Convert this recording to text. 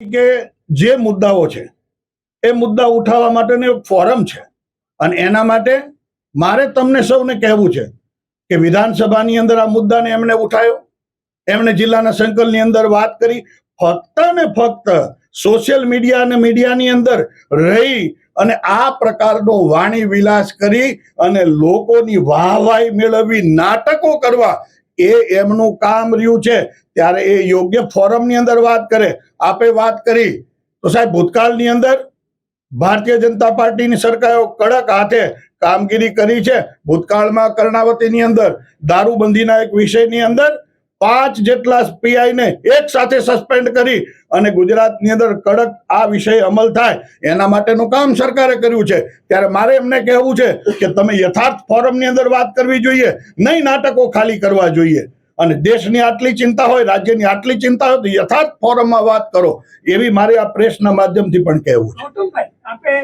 કે જે મુદ્દાઓ છે એ મુદ્દા ઉઠાવવા માટેનો એક ફોરમ છે અને એના માટે મારે તમને સૌને કહેવું છે કે વિધાનસભાની અંદર આ મુદ્દાને એમણે ઉઠાવ્યો, એમણે જિલ્લાના સંકલની અંદર વાત કરી, ફક્ત ને ફક્ત સોશિયલ મીડિયા અને મીડિયાની અંદર રહી અને આ પ્રકારનો વાણી વિલાસ કરી અને લોકોની વાહવાઈ મેળવવી, નાટકો કરવા, એ એમનું કામ રહ્યું છે। ત્યારે એ યોગ્ય ફોરમની અંદર વાત કરે। આપે વાત કરી તો સાહેબ ભૂતકાળની અંદર ભારતીય જનતા પાર્ટીની સરકારો કડક હાથે કામગીરી કરી છે। ભૂતકાળમાં કર્ણાવતીની અંદર દારૂબંધીના એક વિષયની અંદર 5 જેટલા પીઆઈ ને એક સાથે સસ્પેન્ડ કરી અને ગુજરાતની અંદર કડક આ વિષય અમલ થાય એના માટેનું કામ સરકારે કર્યું છે। ત્યારે મારે એમને કહેવું છે કે તમે યથાર્થ ફોરમની અંદર વાત કરવી જોઈએ, નહીં નાટકો ખાલી કરવા જોઈએ। અને દેશની આટલી ચિંતા હોય, રાજ્યની આટલી ચિંતા હોય તો યથાર્થ ફોરમમાં વાત કરો, એવી મારે આ પ્રેસના માધ્યમથી પણ કહેવું છે।